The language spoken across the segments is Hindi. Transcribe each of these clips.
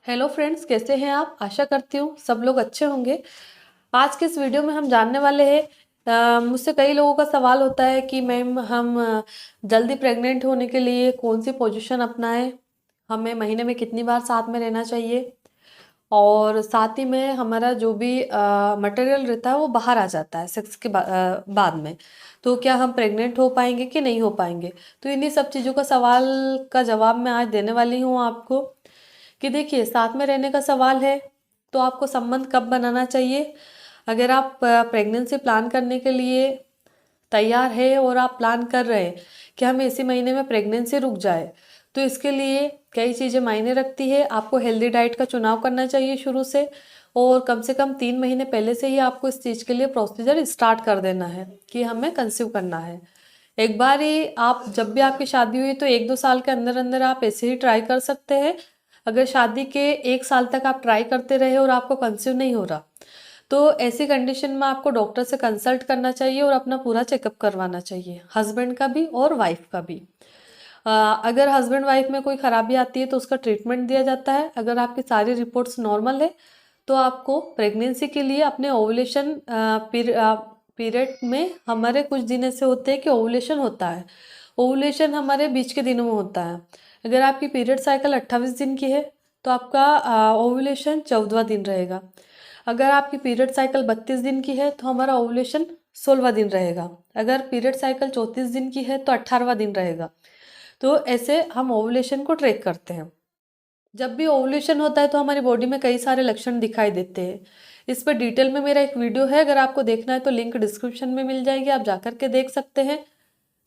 हेलो फ्रेंड्स, कैसे हैं आप? आशा करती हूँ सब लोग अच्छे होंगे। आज के इस वीडियो में हम जानने वाले हैं, मुझसे कई लोगों का सवाल होता है कि मैम हम जल्दी प्रेग्नेंट होने के लिए कौन सी पोजीशन अपनाएं, हमें महीने में कितनी बार साथ में रहना चाहिए और साथ ही में हमारा जो भी मटेरियल रहता है वो बाहर आ जाता है सेक्स के बाद में। तो क्या हम प्रेग्नेंट हो पाएंगे कि नहीं हो पाएंगे? तो इन्हीं सब चीज़ों का सवाल का जवाब मैं आज देने वाली हूँ आपको। कि देखिए, साथ में रहने का सवाल है तो आपको संबंध कब बनाना चाहिए? अगर आप प्रेगनेंसी प्लान करने के लिए तैयार है और आप प्लान कर रहे हैं कि हमें इसी महीने में प्रेगनेंसी रुक जाए, तो इसके लिए कई चीज़ें मायने रखती है। आपको हेल्दी डाइट का चुनाव करना चाहिए शुरू से, और कम से कम 3 महीने पहले से ही आपको इस चीज़ के लिए प्रोसीजर स्टार्ट कर देना है कि हमें कंसीव करना है। एक बार ही आप, जब भी आपकी शादी हुई तो 1-2 साल के अंदर अंदर आप ऐसे ही ट्राई कर सकते हैं। अगर शादी के 1 साल तक आप ट्राई करते रहे और आपको कंसीव नहीं हो रहा, तो ऐसी कंडीशन में आपको डॉक्टर से कंसल्ट करना चाहिए और अपना पूरा चेकअप करवाना चाहिए, हस्बैंड का भी और वाइफ का भी। अगर हस्बैंड वाइफ में कोई खराबी आती है तो उसका ट्रीटमेंट दिया जाता है। अगर आपकी सारी रिपोर्ट्स नॉर्मल है तो आपको प्रेगनेंसी के लिए अपने ओवुलेशन पीरियड में, हमारे कुछ दिन ऐसे होते हैं कि ओवुलेशन होता है। ओवुलेशन हमारे बीच के दिनों में होता है। अगर आपकी पीरियड साइकिल 28 दिन की है तो आपका ओवुलेशन 14वां दिन रहेगा। अगर आपकी पीरियड साइकिल 32 दिन की है तो हमारा ओवुलेशन 16वां दिन रहेगा। अगर पीरियड साइकिल 34 दिन की है तो 18वां दिन रहेगा। तो ऐसे हम ओवुलेशन को ट्रैक करते हैं। जब भी ओवुलेशन होता है तो हमारी बॉडी में कई सारे लक्षण दिखाई देते हैं। इस पर डिटेल में मेरा एक वीडियो है, अगर आपको देखना है तो लिंक डिस्क्रिप्शन में मिल जाएगी, आप जाकर के देख सकते हैं।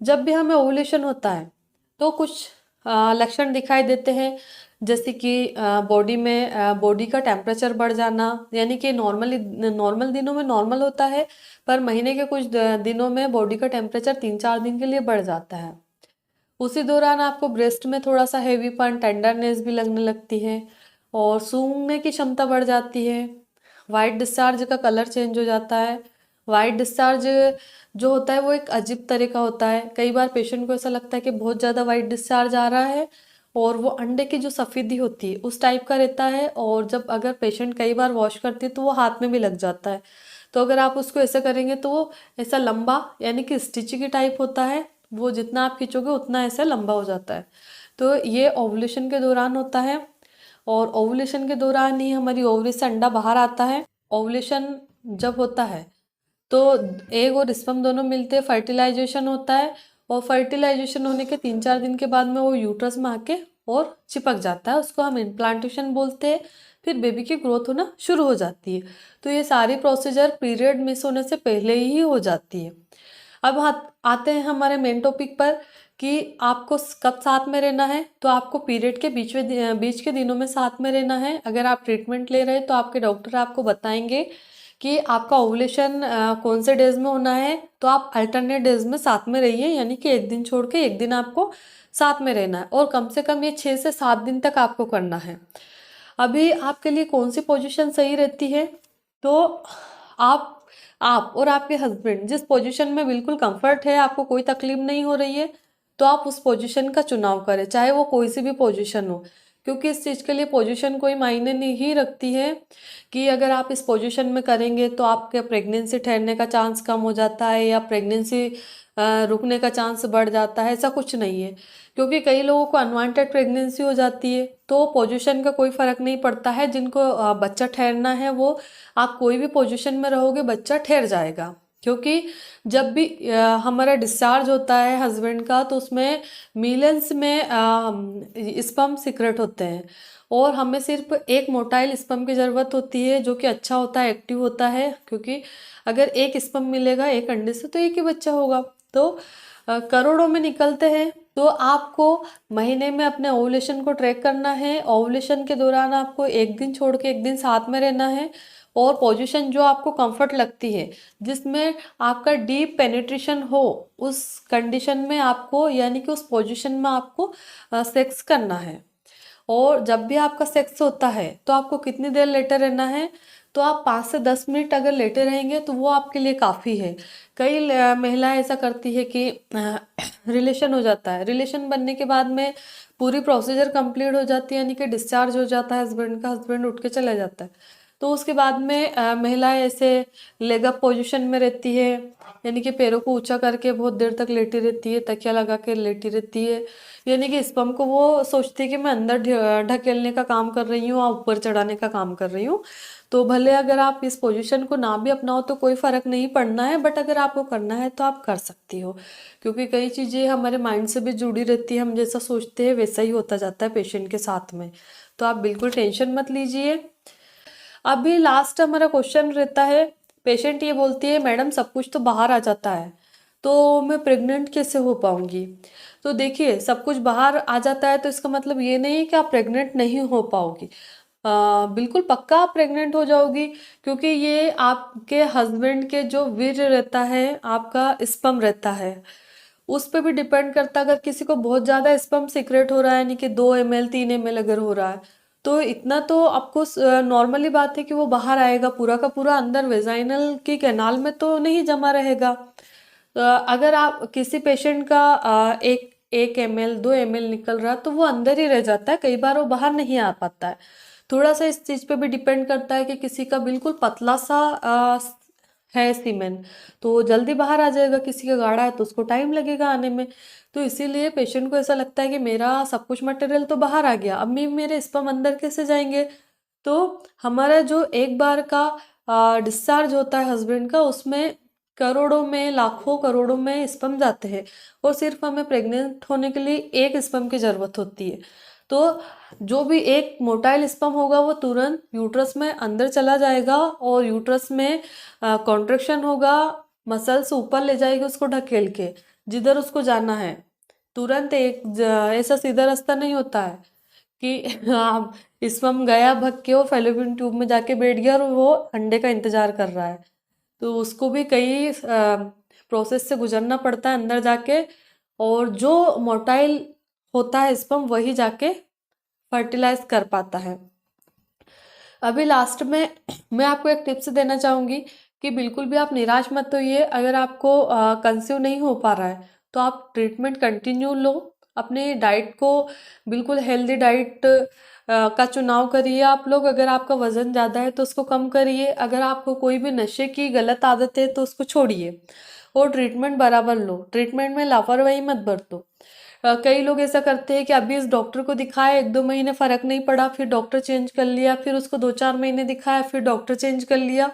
जब भी हमें ओवुलेशन होता है तो कुछ लक्षण दिखाई देते हैं, जैसे कि बॉडी में बॉडी का टेम्परेचर बढ़ जाना, यानी कि नॉर्मल दिनों में नॉर्मल होता है, पर महीने के कुछ दिनों में बॉडी का टेम्परेचर 3-4 दिन के लिए बढ़ जाता है। उसी दौरान आपको ब्रेस्ट में थोड़ा सा हेवीपन, टेंडरनेस भी लगने लगती है और सूंघने की क्षमता बढ़ जाती है। वाइट डिस्चार्ज का कलर चेंज हो जाता है। वाइट डिस्चार्ज जो होता है वो एक अजीब तरह का होता है। कई बार पेशेंट को ऐसा लगता है कि बहुत ज़्यादा वाइट डिस्चार्ज आ रहा है, और वो अंडे की जो सफ़ेदी होती है उस टाइप का रहता है। और जब अगर पेशेंट कई बार वॉश करती है तो वो हाथ में भी लग जाता है। तो अगर आप उसको ऐसा करेंगे तो वो ऐसा लंबा, यानी कि स्टिची की टाइप होता है, वो जितना आप खींचोगे उतना ऐसा लंबा हो जाता है। तो ये ओवुलेशन के दौरान होता है, और ओवुलेशन के दौरान ही हमारी ओवरी से अंडा बाहर आता है। ओवुलेशन जब होता है तो एग और स्पर्म दोनों मिलते हैं, फर्टिलाइजेशन होता है, और फर्टिलाइजेशन होने के 3-4 दिन के बाद में वो यूट्रस में आके और चिपक जाता है, उसको हम इम्प्लांटेशन बोलते हैं। फिर बेबी की ग्रोथ होना शुरू हो जाती है। तो ये सारी प्रोसीजर पीरियड मिस होने से पहले ही हो जाती है। अब आते हैं हमारे मेन टॉपिक पर कि आपको कब साथ में रहना है। तो आपको पीरियड के बीच के दिनों में साथ में रहना है। अगर आप ट्रीटमेंट ले रहे हैं तो आपके डॉक्टर आपको बताएंगे कि आपका ओवुलेशन कौन से डेज में होना है, तो आप अल्टरनेट डेज में साथ में रहिए, यानी कि एक दिन छोड़ के एक दिन आपको साथ में रहना है, और कम से कम ये 6 से 7 दिन तक आपको करना है। अभी आपके लिए कौन सी पोजीशन सही रहती है? तो आप आप और आपके हस्बैंड जिस पोजीशन में बिल्कुल कंफर्ट है, आपको कोई तकलीफ नहीं हो रही है, तो आप उस पोजीशन का चुनाव करें, चाहे वो कोई सी भी पोजीशन हो। क्योंकि इस चीज़ के लिए पोजीशन कोई मायने नहीं रखती है कि अगर आप इस पोजीशन में करेंगे तो आपके प्रेगनेंसी ठहरने का चांस कम हो जाता है या प्रेगनेंसी रुकने का चांस बढ़ जाता है, ऐसा कुछ नहीं है। क्योंकि कई लोगों को अनवांटेड प्रेगनेंसी हो जाती है, तो पोजीशन का कोई फर्क नहीं पड़ता है। जिनको बच्चा ठहरना है वो, आप कोई भी पोजीशन में रहोगे बच्चा ठहर जाएगा। क्योंकि जब भी हमारा डिस्चार्ज होता है हस्बैंड का, तो उसमें मिलियंस में स्पर्म सीक्रेट होते हैं, और हमें सिर्फ एक मोटाइल स्पर्म की ज़रूरत होती है जो कि अच्छा होता है, एक्टिव होता है। क्योंकि अगर एक स्पर्म मिलेगा एक अंडे से तो एक ही बच्चा होगा। तो करोड़ों में निकलते हैं। तो आपको महीने में अपने ओवुलेशन को ट्रैक करना है। ओवुलेशन के दौरान आपको एक दिन छोड़ के एक दिन साथ में रहना है, और पोजीशन जो आपको कंफर्ट लगती है, जिसमें आपका डीप पेनिट्रेशन हो, उस कंडीशन में आपको, यानी कि उस पोजीशन में आपको सेक्स करना है। और जब भी आपका सेक्स होता है तो आपको कितनी देर लेटे रहना है? तो आप 5 से 10 मिनट अगर लेटे रहेंगे तो वो आपके लिए काफ़ी है। कई महिलाएं ऐसा करती है कि रिलेशन हो जाता है, रिलेशन बनने के बाद में पूरी प्रोसीजर कंप्लीट हो जाती है, यानी कि डिस्चार्ज हो जाता है हस्बैंड का, हस्बैंड उठ के चला जाता है। तो उसके बाद में महिलाएं ऐसे लेग अप पोजिशन में रहती है, यानी कि पैरों को ऊंचा करके बहुत देर तक लेटी रहती है, तकिया लगा के लेटी रहती है, यानी कि स्पर्म को वो सोचती है कि मैं अंदर ढकेलने का काम कर रही हूँ और ऊपर चढ़ाने का काम कर रही हूँ। तो भले अगर आप इस पोजीशन को ना भी अपनाओ तो कोई फर्क नहीं पड़ना है, बट अगर आपको करना है तो आप कर सकती हो, क्योंकि कई चीज़ें हमारे माइंड से भी जुड़ी रहती है, हम जैसा सोचते हैं वैसा ही होता जाता है पेशेंट के साथ में। तो आप बिल्कुल टेंशन मत लीजिए। अभी लास्ट हमारा क्वेश्चन रहता है, पेशेंट ये बोलती है मैडम सब कुछ तो बाहर आ जाता है, तो मैं प्रेग्नेंट कैसे हो पाऊंगी। तो देखिए, सब कुछ बाहर आ जाता है तो इसका मतलब ये नहीं है कि आप प्रेग्नेंट नहीं हो पाओगी। बिल्कुल पक्का आप प्रेग्नेंट हो जाओगी, क्योंकि ये आपके हस्बैंड के जो वीर्य रहता है, आपका स्पर्म रहता है, उस पर भी डिपेंड करता है। अगर किसी को बहुत ज़्यादा स्पर्म सीक्रेट हो रहा है, यानी कि 2 ml 3 ml अगर हो रहा है, तो इतना तो आपको नॉर्मली बात है कि वो बाहर आएगा, पूरा का पूरा अंदर वेजाइनल की कैनाल में तो नहीं जमा रहेगा। अगर आप किसी पेशेंट का 1 ml 2 ml निकल रहा तो वो अंदर ही रह जाता है, कई बार वो बाहर नहीं आ पाता है। थोड़ा सा इस चीज पे भी डिपेंड करता है कि किसी का बिल्कुल पतला सा है सीमेन, तो वो जल्दी बाहर आ जाएगा, किसी का गाढ़ा है तो उसको टाइम लगेगा आने में। तो इसीलिए पेशेंट को ऐसा लगता है कि मेरा सब कुछ मटेरियल तो बाहर आ गया, अब मैं मेरे स्पर्म अंदर कैसे जाएंगे। तो हमारा जो एक बार का डिस्चार्ज होता है हस्बैंड का, उसमें करोड़ों में, लाखों करोड़ों में स्पर्म जाते हैं, और सिर्फ हमें प्रेग्नेंट होने के लिए एक स्पर्म की जरूरत होती है। तो जो भी एक मोटाइल स्पर्म होगा वो तुरंत यूट्रस में अंदर चला जाएगा, और यूट्रस में कॉन्ट्रेक्शन होगा, मसल्स ऊपर ले जाएगी उसको ढकेल के जिधर उसको जाना है। तुरंत ऐसा सीधा रास्ता नहीं होता है कि हाँ स्पर्म गया भग के वो फेलोपियन ट्यूब में जाके बैठ गया और वो अंडे का इंतजार कर रहा है। तो उसको भी कई प्रोसेस से गुजरना पड़ता है अंदर जाके, और जो मोटाइल होता है स्पर्म वही जाके फर्टिलाइज कर पाता है। अभी लास्ट में मैं आपको एक टिप्स देना चाहूँगी कि बिल्कुल भी आप निराश मत होइए। अगर आपको कंसीव नहीं हो पा रहा है तो आप ट्रीटमेंट कंटिन्यू लो, अपने डाइट को बिल्कुल हेल्दी डाइट का चुनाव करिए आप लोग। अगर आपका वजन ज़्यादा है तो उसको कम करिए, अगर आपको कोई भी नशे की गलत आदत है तो उसको छोड़िए, और ट्रीटमेंट बराबर लो, ट्रीटमेंट में लापरवाही मत बरतो। कई लोग ऐसा करते हैं कि अभी इस डॉक्टर को दिखाया, 1-2 महीने फर्क नहीं पड़ा, फिर डॉक्टर चेंज कर लिया, फिर उसको 2-4 महीने दिखाया, फिर डॉक्टर चेंज कर लिया।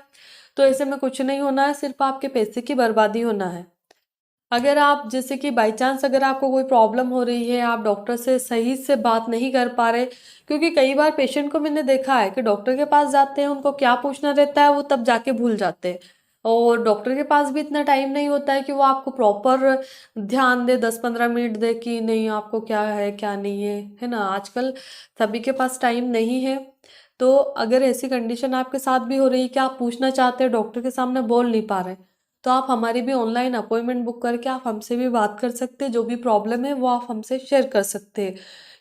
तो ऐसे में कुछ नहीं होना है, सिर्फ आपके पैसे की बर्बादी होना है। अगर आप जैसे कि बाई चांस अगर आपको कोई प्रॉब्लम हो रही है, आप डॉक्टर से सही से बात नहीं कर पा रहे, क्योंकि कई बार पेशेंट को मैंने देखा है कि डॉक्टर के पास जाते हैं, उनको क्या पूछना रहता है वो तब जाके भूल जाते हैं, और डॉक्टर के पास भी इतना टाइम नहीं होता है कि वो आपको प्रॉपर ध्यान दे, 10-15 मिनट दे कि नहीं आपको क्या है क्या नहीं है ना। आजकल सभी के पास टाइम नहीं है। तो अगर ऐसी कंडीशन आपके साथ भी हो रही है कि आप पूछना चाहते हैं, डॉक्टर के सामने बोल नहीं पा रहे, तो आप हमारी भी ऑनलाइन अपॉइंटमेंट बुक करके आप हमसे भी बात कर सकते हैं, जो भी प्रॉब्लम है वो आप हमसे शेयर कर सकते हैं।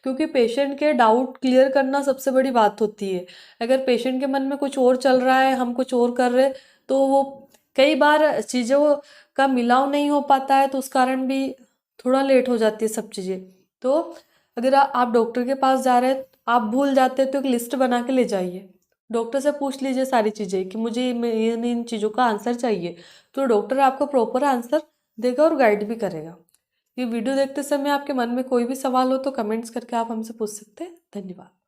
क्योंकि पेशेंट के डाउट क्लियर करना सबसे बड़ी बात होती है। अगर पेशेंट के मन में कुछ और चल रहा है, हम कुछ और कर रहे, तो वो कई बार चीज़ों का मिलाव नहीं हो पाता है, तो उस कारण भी थोड़ा लेट हो जाती है सब चीज़ें। तो अगर आप डॉक्टर के पास जा रहे हैं, आप भूल जाते हैं, तो एक लिस्ट बना के ले जाइए, डॉक्टर से पूछ लीजिए सारी चीज़ें कि मुझे इन चीज़ों का आंसर चाहिए, तो डॉक्टर आपको प्रॉपर आंसर देगा और गाइड भी करेगा। ये वीडियो देखते समय आपके मन में कोई भी सवाल हो तो कमेंट्स करके आप हमसे पूछ सकते हैं। धन्यवाद।